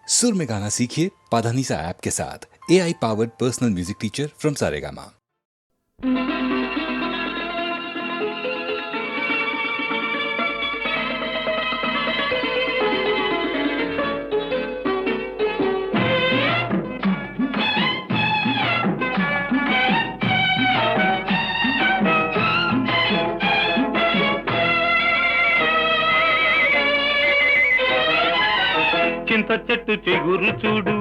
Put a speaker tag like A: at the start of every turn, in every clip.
A: सुर में गाना सीखिए पाधानीसा ऐप के साथ। AI powered personal music teacher from Saregama.
B: చింత చెట్టు చిగురు చూడు,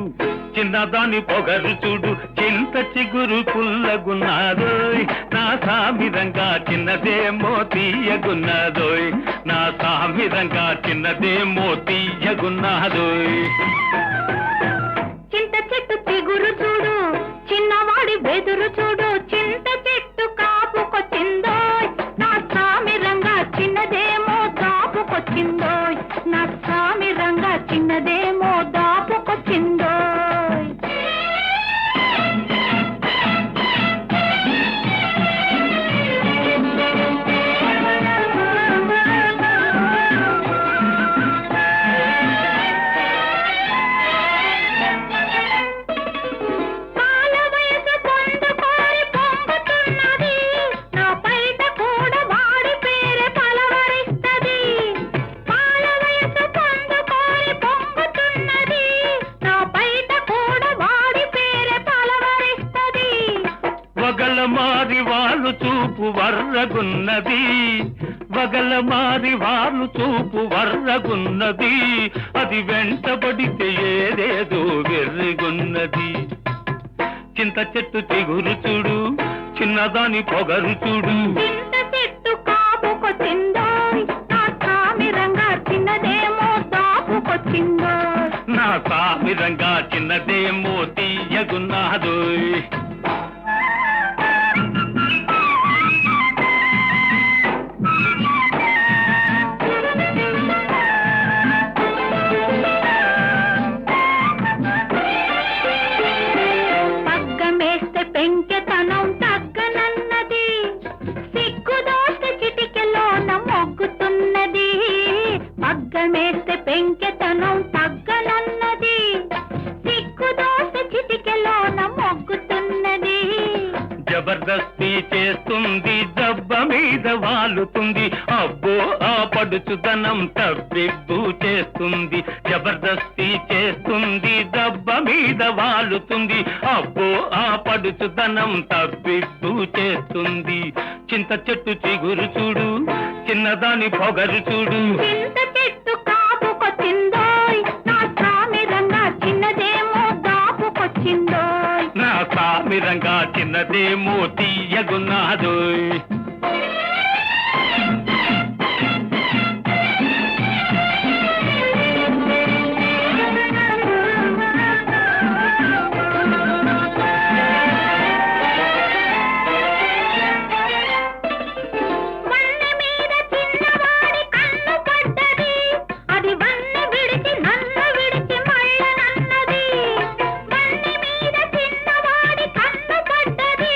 B: చిన్నదాని పొగరు చూడు, చింత చిగురు పుల్లగున్నాదోయ్, నా సామిరంగా చిన్నదేమో తీయగున్నాదోయ్, నా సామిరంగా చిన్నదేమో తీయగున్నాదోయ్.
C: చింత చెట్టు చిగురు చూడు, చిన్నవాడి బెదురు చూడు, చింత చెట్టు కాపుకొచ్చిందోయ్, నా సామిరంగా చిన్నదేమో దాపుకొచ్చిందోయ్, నా సామిరంగా చిన్నదేమో దాపుకొచ్చిందోయ్.
B: వగలమారి వాళ్ళు చూపు వర్రగున్నది, వగలమారి వాళ్ళు చూపు వర్రగున్నది, అది వెంటబడితే ఏదేదో వెర్రిగున్నది. చింత చెట్టు చిగురు చూడు, చిన్నదాని పొగరు చూడు,
C: చింత చెట్టు కాపుకొచ్చిందోయ్, నా సామిరంగా చిన్నదేమో దాపుకొచ్చిందోయ్,
B: నా సామిరంగా చిన్నదేమో తీయగున్నాదోయ్.
C: పగ్గమేస్తే పెంకెతనం తగ్గనన్నది, సిగ్గుదోస్తే చిటికెలోన మొగ్గుతున్నది, పగ్గమేస్తే పెంకెతనం తగ్గనన్నది, సిగ్గుదోస్తే చిటికెలోన మొగ్గుతున్నది.
B: జబర్దస్తి చేస్తుంది, దెబ్బ మీద వాలుతుంది, అబ్బో ఆ పడుచుదనం తప్పిబ్బు చేస్తుంది. జబర్దస్తి చేస్తుంది, దెబ్బ మీద వాలుతుంది, అబ్బో ఆ పడుచుదనం తప్పిబ్బు చేస్తుంది. చింత చెట్టు చిగురు చూడు, చిన్నదాని పొగరు చూడు,
C: చింత చెట్టు కాపుకొచ్చిందోయ్, నా సామిరంగా చిన్నదేమో దాపుకొచ్చిందోయ్.
B: నా సామిరంగా చిన్నదేమో తీయగున్నాదోయ్.
C: వన్నె మీద చిన్నవాడి కన్ను పడ్డది, అది వన్నె విడిచి నన్ను విడిచి మళ్ళనన్నది, వన్నె మీద చిన్నవాడి కన్ను పడ్డది,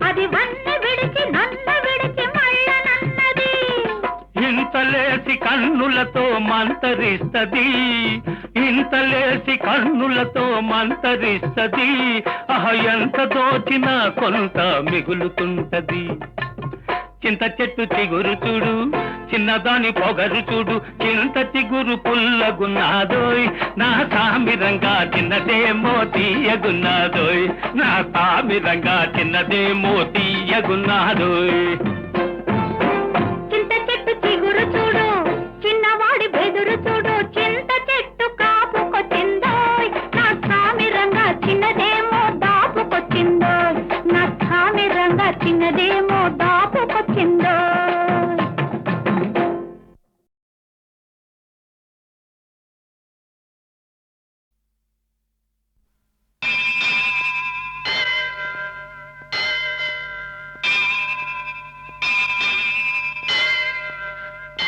C: అది వన్నె విడిచి నన్ను విడిచి మళ్ళనన్నది.
B: ఇంతలేసి కన్నులతో మంతరిస్తది, ఇంతలేసి కన్నులతో మంతరిస్తది, ఎంత దోచినా కొంత మిగులుతుంటది. చింత చెట్టు చిగురు చూడు, చిన్నదాని పొగరు చూడు, చింత చిగురు పుల్లగున్నాదోయ్, నా సామిరంగా చిన్నదేమో తీయగున్నాదోయ్, నా సామిరంగా చిన్నదేమో తీయగున్నాదోయ్.
C: చింత చెట్టు చిగురు చూడు, చిన్నవాడి బెదురు చూడు, చింత చెట్టు కాపుకొచ్చిందోయ్, నా సామిరంగా చిన్నదేమో దాపుకొచ్చిందోయ్, నా సామిరంగా చిన్నదేమో దాపుకొచ్చిందోయ్.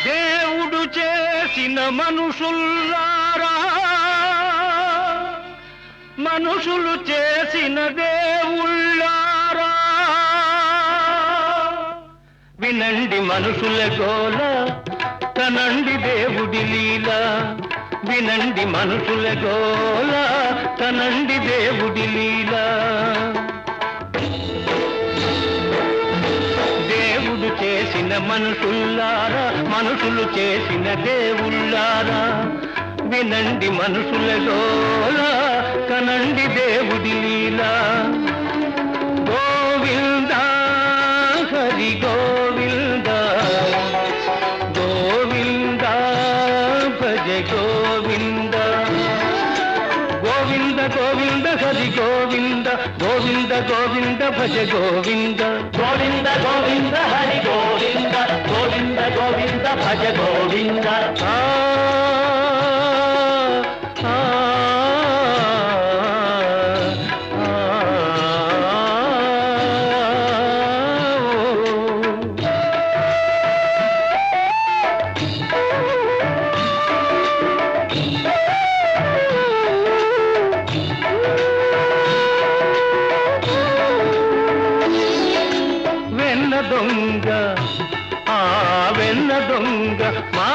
B: దేవుడు చేసిన మనుషుల్లారా, మనుషులు చేసిన దేవుళ్ళారా, వినండి మనుషుల గోల, తనండి దేవుడి లీల, వినండి మనుషుల గోల, కనండి దేవుడి లీల. దేవుడు చేసిన మనుషుల్లారా, మనుషులు చేసిన దేవుళ్ళారా, వినండి మనుషుల గోల, కనండి దేవుడి లీల. గోవింద హరి గోవింద, గోవింద భజ గోవింద. గోవింద గోవింద హరి గోవింద, గోవింద గోవింద భజ గోవింద. గోవింద గోవింద హరి గోవింద, గోవింద గోవింద భజ గోవింద. దొంగ ఆ వెన్న దొంగ మా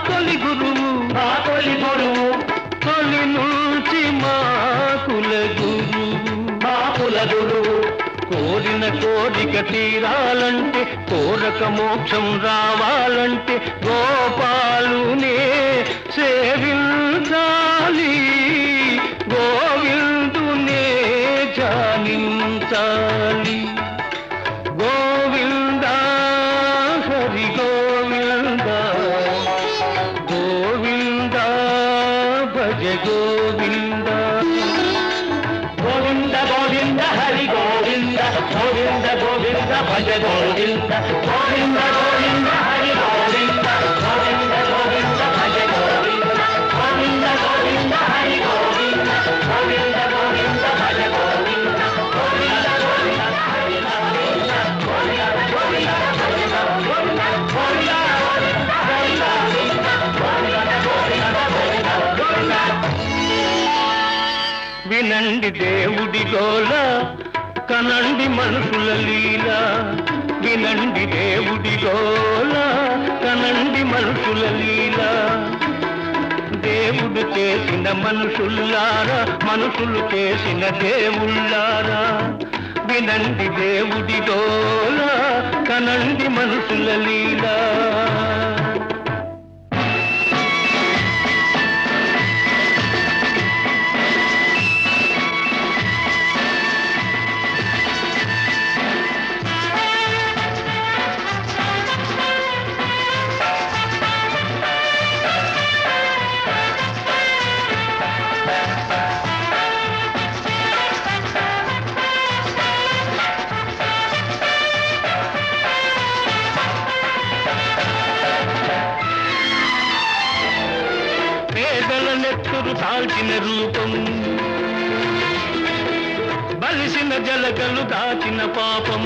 B: తొలి గురువు, మా తొలి గురువు, తొలి నుంచి మా కుల గురువు, మా కుల గురువు. కోరిన కోరిక తీరాలంటే, కోరక మోక్షం రావాలంటే గోపాలునే సేవించాలి, గోవిందునే జానించాలి. గోవింద హరి గోవింద, గోవింద భజ గోవింద. గోవింద గోవింద హరి గోవింద, గోవింద గోవింద భజ గోవింద. గోవింద గోవింద హరి గోవింద, గోవింద గోవింద భజ గోవింద. గోవింద గోవింద హరి గోవింద, గోవింద గోవింద భజ గోవింద. గోవింద గోవింద హరి గోవింద, వినండి దేవుడి గోల, కనండి మనుషుల లీల. వినండి దేవుడి గోల, కనండి మనుషుల లీల. దేవుడు చేసిన మనుషుల్లారా, మనుషులు చేసిన దేవుళ్ళారా, వినండి దేవుడి గోల, కనండి మనుషుల లీల. నెత్తురు దాల్చిన రూపం, బలిసిన జలగలు దాచిన పాపం.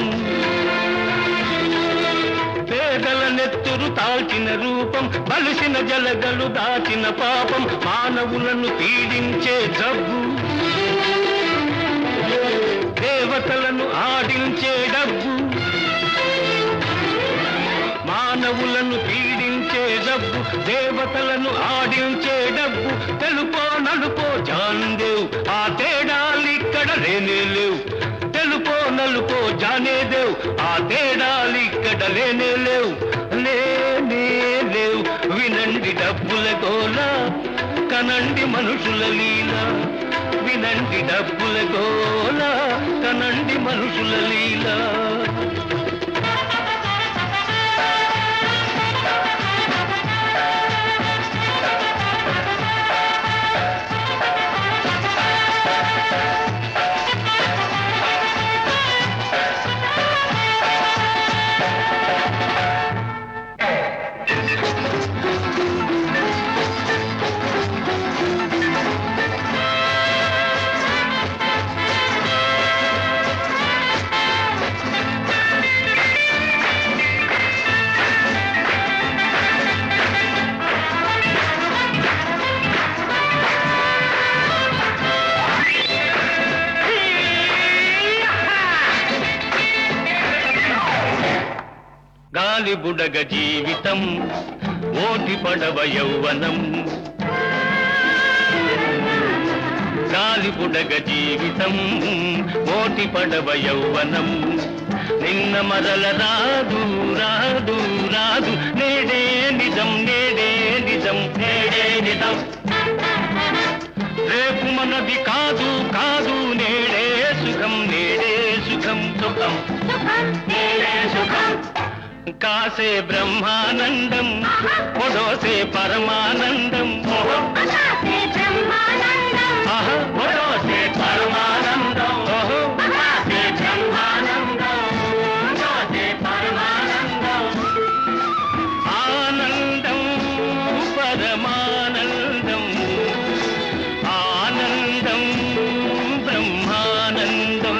B: పేదల నెత్తురు తాల్చిన రూపం, బలిసిన జలగలు దాచిన పాపం. మానవులను పీడించే జబ్బు, దేవతలను ఆడించే డబ్బు. మానవులను పీడించే డబ్బు, దేవతలను ఆడించే డబ్బు. తెలుపో నలుపో జాన్దేవ్, ఆ తేడాలిక్కడ లేనే లేవు. తెలుపో నలుపో జానేదేవ్, ఆ తేడాలిక్కడ లేనే లేవు, లేనే లేవు. వినండి డబ్బుల గోల, కనండి మనుషుల లీల. వినండి డబ్బుల గోల, కనండి మనుషుల లీల. గాలి బుడగ జీవితం, ఓటి పడవ యౌవనం. గాలి బుడగ జీవితం ఓటి పడవ యౌవనం నిన్న మరల రాదు రాదు రాదు నేడే నిజం నేడే నిజం నేడే నిజం రేపు మనది కాదు కాదు నేడే సుఖం నేడే సుఖం సుఖం నేడే సుఖం కాసే బ్రహ్మానందం పొడోసే పరమానందం పొడోసే పరమానందం కాసే బ్రహ్మానందం కాసే పరమానందం ఆనందం పరమానందం ఆనందం బ్రహ్మానందం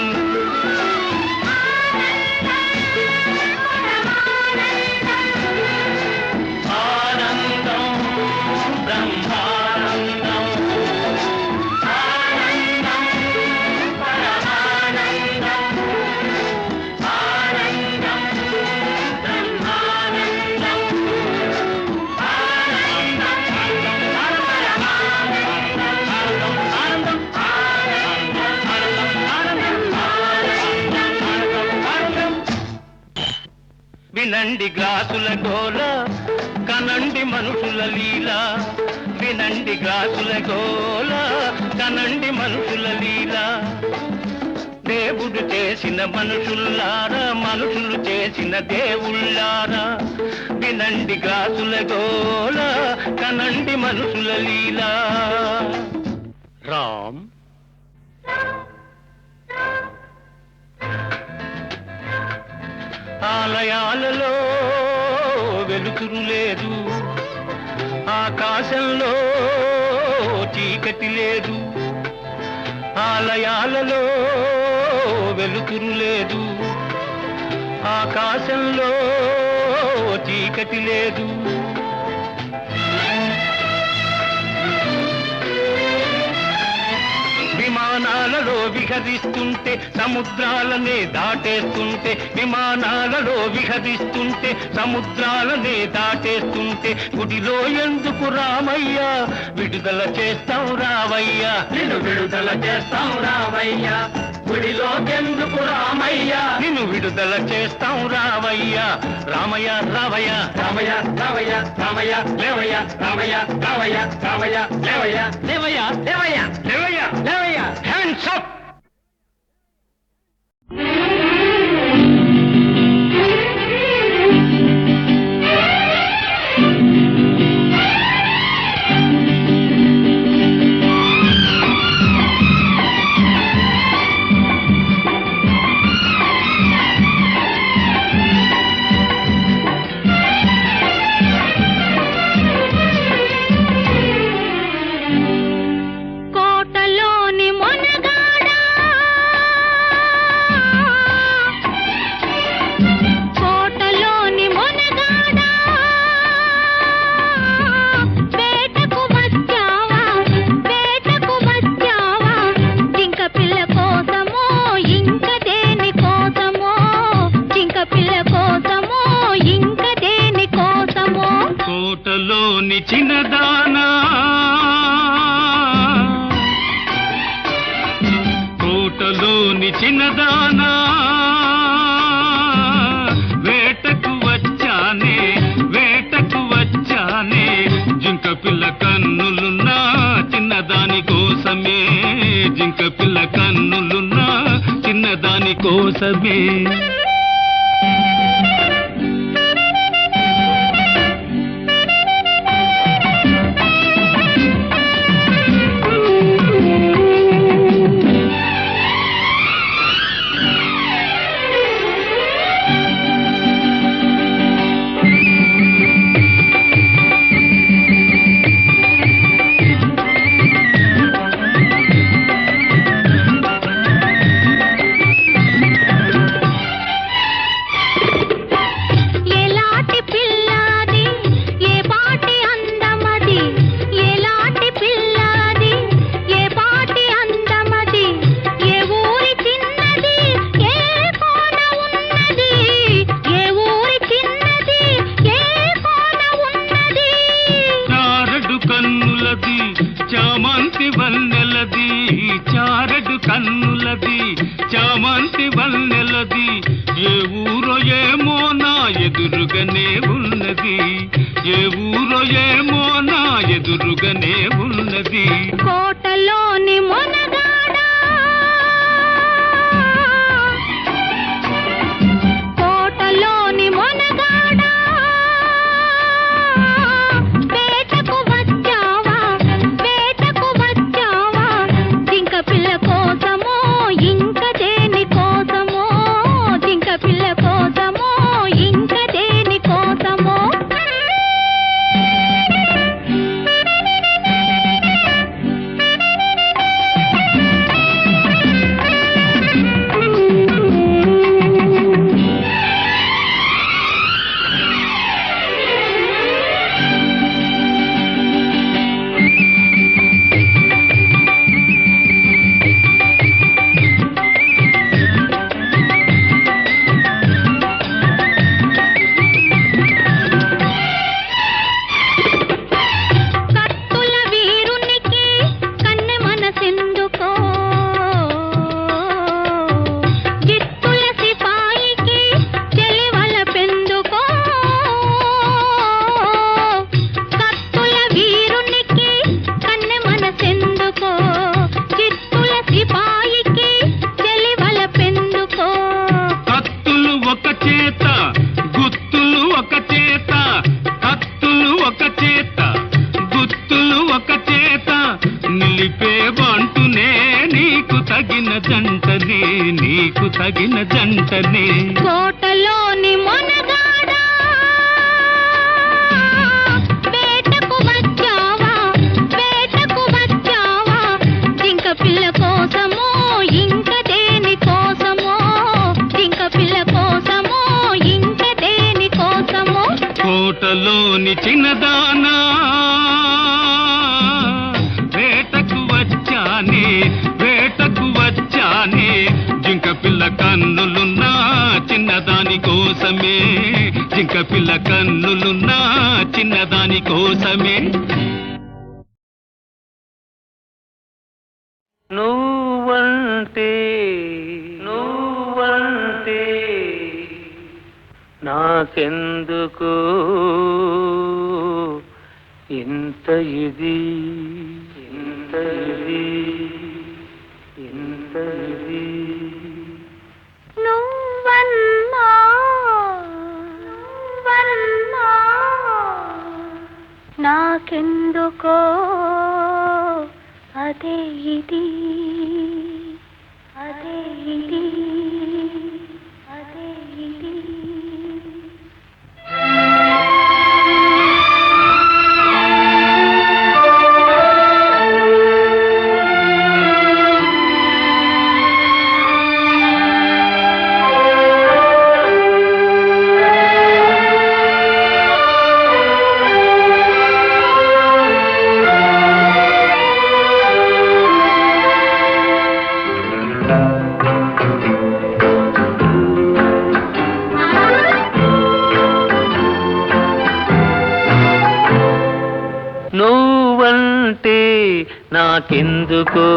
B: వినండి గ్లాసుల గోల కనండి మనుషుల లీల వినండి గ్లాసుల గోల కనండి మనుషుల లీల దేవుడు చేసిన మనుషుల్లారా మనుషులు చేసిన దేవుళ్ళారా వినండి గ్లాసుల గోల కనండి మనుషుల లీల రామ్ ఆలయాలలో వెలుతురు లేదు ఆకాశంలో చీకటి లేదు ఆలయాలలో వెలుతురు లేదు ఆకాశంలో చీకటి లేదు విమానాలలో విహరిస్తుంటే సముద్రాలనే దాటేస్తుంటే విమానాలలో విహరిస్తుంటే సముద్రాలనే దాటేస్తుంటే గుడిలో ఎందుకు రామయ్య విడుదల చేస్తాం రావయ్యా నిన్ను విడుదల చేస్తాం రావయ్యా గుడిలో ఎందుకు రామయ్య నిన్ను విడుదల చేస్తాం రావయ్యా రామయ్య రావయ్య రామయ్య రావయ్య రామయ్య లేవయ్య రామయ్య రావయ్య రామయ్య లేవయ్య లేవయ్య లేవయ్య లేవయ్య లేవయ్య హ్యాండ్స్ అప్ కోటలోని చిన్నదానా కోటలోని చిన్నదానా వేటకు వచ్చానే వేటకు వచ్చానే జింక పిల్ల కన్నులున్నా చిన్నదాని కోసమే జింక పిల్ల కన్నులున్నా చిన్నదాని కోసమే
D: ఎదురుగనే ఉన్నది, ఏ ఊరో ఏమో నా ఎదురుగనే ఉన్నది.
C: కోటలోని మొనగాడా, కోటలోని మొనగాడా, వేటకు వచ్చావా, వేటకు వచ్చావా, జింక పిల్ల కోసమో ఇంక దేని కోసమో, జింక పిల్ల కోసమో ఇంక దేని కోసమో. కత్తుల వీరునికి కన్నె మనసెందుకో, జిత్తుల సిపాయికి చెలివల పెందుకో. కత్తుల వీరునికి కన్నె మనసెందుకో, జిత్తుల సిపాయికి చెలివల పెందుకో.
D: కత్తులు ఒక చేత, గుత్తులు ఒక చేత, కత్తులు ఒక చేత, గుత్తులు ఒక చేత, నిలిపే బంటునే నీకు తగిన జంటనే, నీకు తగిన జంటనే.
C: కోటలోని మొనగాడా, వేటకు వచ్చావా, వేటకు వచ్చావా, జింక పిల్ల కోసమో ఇంక దేని కోసమో, జింక పిల్ల కోసమో ఇంక దేని కోసమో.
D: కోటలోని చిన్నదానా, వేటకు వచ్చానే, వేటకు వచ్చానే, జింక పిల్ల కన్నులున్నా చిన్నదాని కోసమే, జింక పిల్ల కన్నులున్నా చిన్నదాని కోసమే.
B: నువ్వంటే నువ్వంటే నాకెందుకు ఇంత ఇది, ఇంత ఇది, ఇంత ఇది.
C: నువ్వన్నా, నువ్వన్నా, నాకెందుకో అదే ఇది, అదే ఇది, అదే ఇది.
B: నువ్వంటే నాకెందుకో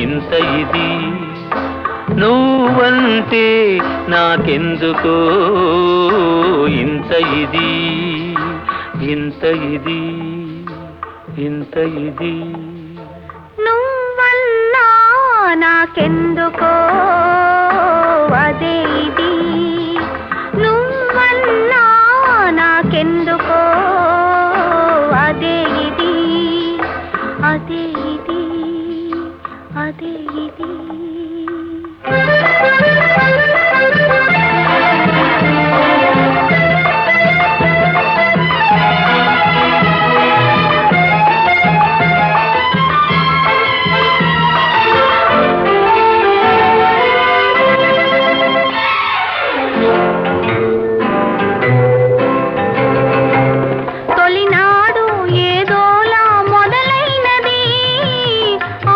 B: ఇంత ఇది, నువ్వంటే నాకెందుకో ఇంత ఇది, ఇంత ఇది, ఇంత ఇది.
C: నువ్వన్నా నాకెందుకో అదే ఇది, నువ్వన్నా నాకెందుకో అదే ఇది, అదే ఇది, అదే ఇది. తొలినాడు ఏదోలా మొదలైనది,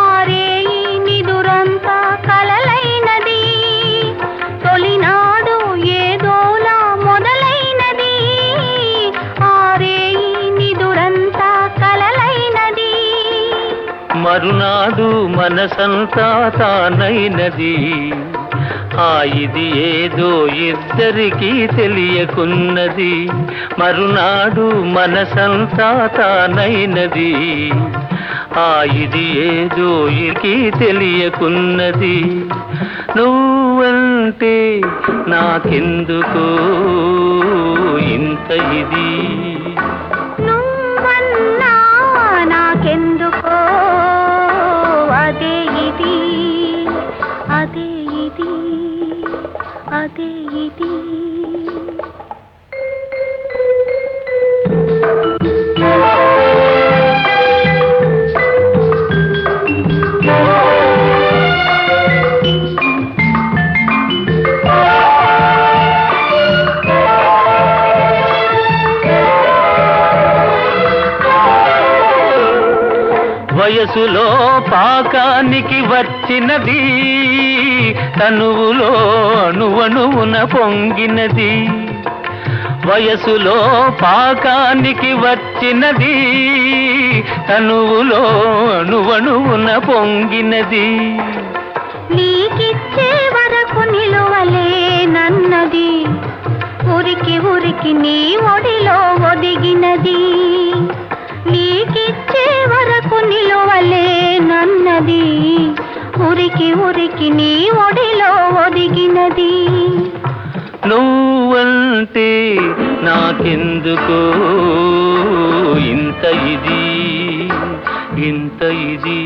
C: ఆరేయి నిదురంతా కలలైనది. తొలినాడు ఏదోలా మొదలైనది, ఆరేయి నిదురంతా కలలైనది.
B: మరునాడు మనసంతా తానైనది, ఆ ఇది ఏదో ఇద్దరికీ తెలియకున్నది, మరునాడు మనసంతా తానైనది. ఆ ఇది ఏదో ఇకి తెలియకున్నది, నువ్వంటే నాకెందుకో ఇంత ఇది.
C: నువ్వన్నా నాకెందుకో అదే ఇది, అదే ఇది, అదే ఇది.
B: వయసులో పాకానికి వచ్చినది, తనువులో అణువణువున పొంగినది. వయసులో పాకానికి వచ్చినది, తనువులో అణువణువున పొంగినది.
C: నీకిచ్చే వరకు నిలువలేనన్నది, ఉరికి ఉరికి నీ ఒడిలో ఒదిగినది. నీకిచ్చే వరకు నిలువలేనన్నది, ఉరికి ఉరికి నీ ఒడిలో ఒదిగినది.
B: నువ్వంటే నాకెందుకో ఇంత ఇది, ఇంత ఇది,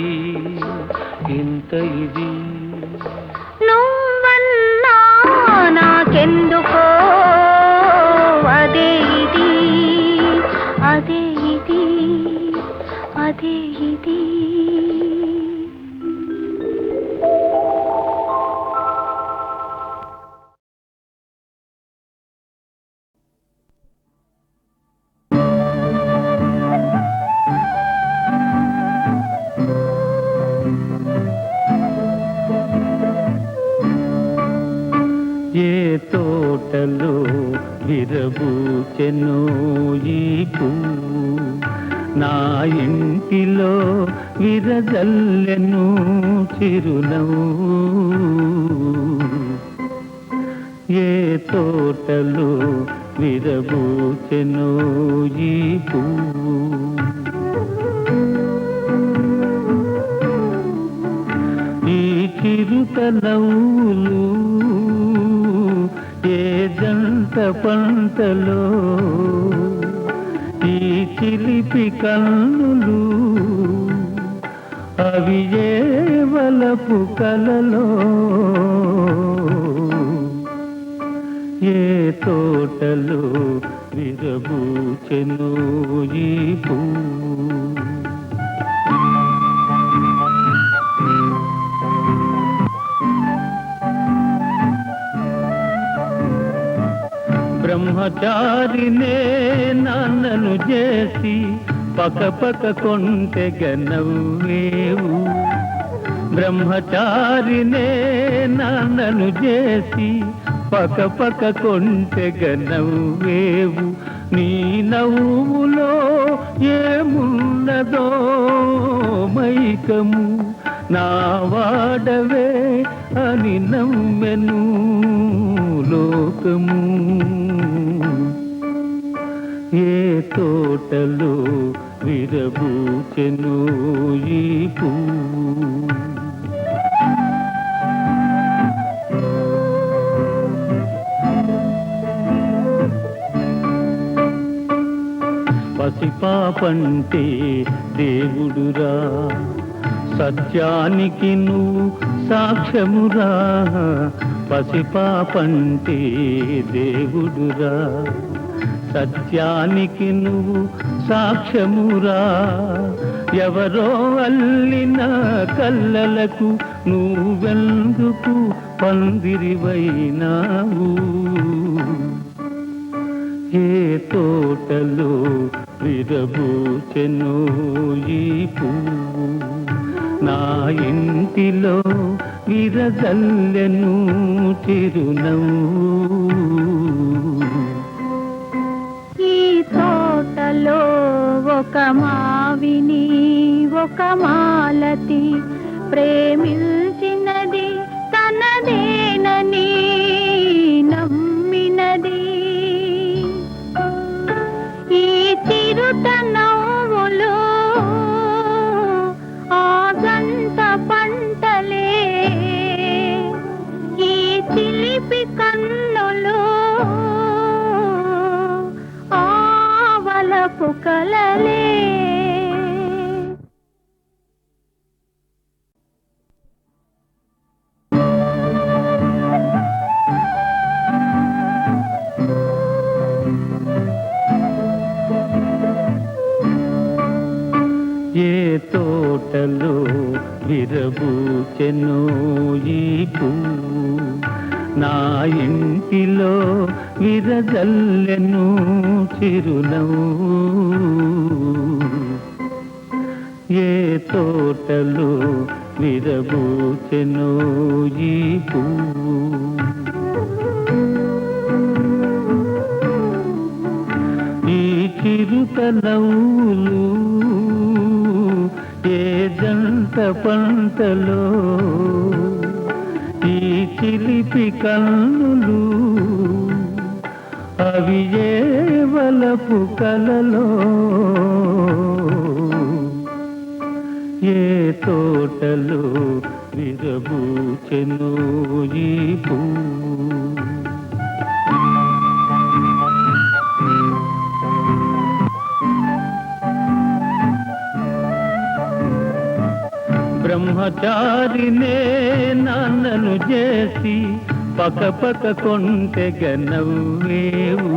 B: ఇంత ఇది.
C: నువ్వన్నా నాకెందుకో అదే ఇది, అదే ఇది, అదే ఇది.
B: ఏ తోటలో విరబూచెను ఈ పువ్వు, నా ఇంటిలో విరజల్లెను చిరునవ్వు. ఏ తోటలో విరబూచెను ఈ పువ్వు, ఈ చిరుతలవులు ఏ జంట పంటలో, ఈ చిలిపి కన్నులు అవి ఏ వలపు కలలో. ఏ తోటలో విరబూచెను ఈ పువ్వు. బ్రహ్మచారినే నాన్నను చేసి పక పక కొంటెగ నవ్వేవు. బ్రహ్మచారినే నాన్నను చేసి పక పక కొంటెగ నవ్వేవు. నీ నవ్వులో ఏమున్నదో మైకము, నా వాడవే అని నమ్మెను లోకము. ఏ తోటలో విరబూచెను ఈ పువ్వు. పసిపాపంటే దేవుడురా, సత్యానికి నువ్వు సాక్ష్యమురా. పసిపాపంటే దేవుడురా, సత్యానికి నువ్వు సాక్ష్యమురా. ఎవరో అల్లిన కల్లలకు నువ్వెందుకు పందిరివైనావు. ఏ తోటలో విరబూచెను ఈ పువ్వు, నా ఇంటిలో విరజల్లెను చిరునవ్వు.
C: ఈ తోటలో ఒక మావిని ఒక మాలతి ప్రేమించినది తనదేనని
E: విరబూచెను ఈ పువ్వు నా ఇంటిలో విరజల్లెను చిరునవ్వు ఏ తోటలో విరబూచెను ఈ పువ్వు ఈ చిరుతనవ్వులు ఏ జంట పంటలో ఈ చిలిపి కన్నులు అవి ఏ వలపు కలలో ఏ తోటలో విరబూచెను ఈ పువ్వు బ్రహ్మచారినే నాన్నను చేసి పక్క కొంటెగ నవ్వేవు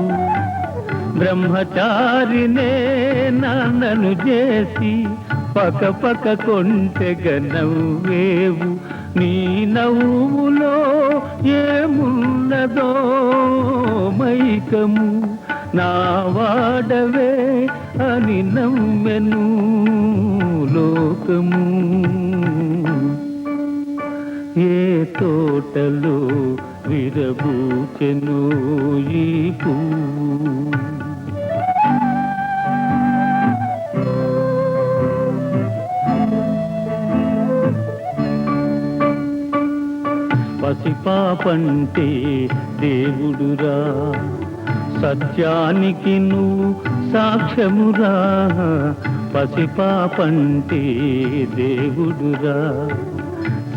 E: బ్రహ్మచారినే నాన్నను చేసి పక్క కొంటెగ నవ్వేవు నీ నవ్వులో ఏమున్నదో మైకము నా వాడవే అని నమ్మెను లోకము ఏ తోటలో విరబూచెను ఈ పువ్వు పసిపాపంటే దేవుడురా సత్యానికి నువ్వు సాక్ష్యమురా పసిపాపంటే దేవుడురా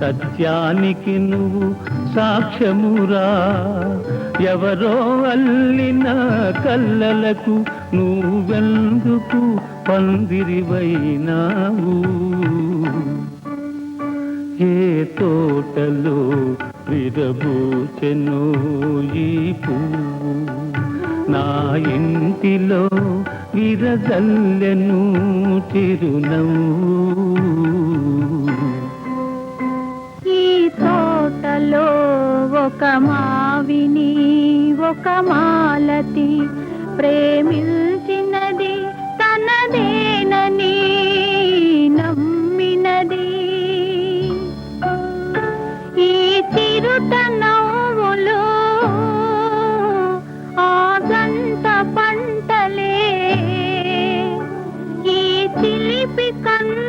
E: సత్యానికి నువ్వు సాక్ష్యమురా ఎవరో అల్లిన కల్లలకు నువ్వెందుకు పందిరివైనావు ఏ తోటలో విరబూచెను ఈ పువ్వు నా ఇంటిలో విరజల్లెను చిరునవ్వు
C: ఈ తోటలో ఒక మావిని ఒక మాలతి ప్రేమించినది తనదేనని నమ్మినది ఈ చిరుతనవ్వులో ఆ గంట పంటలే ఈ చిలిపి కన్ను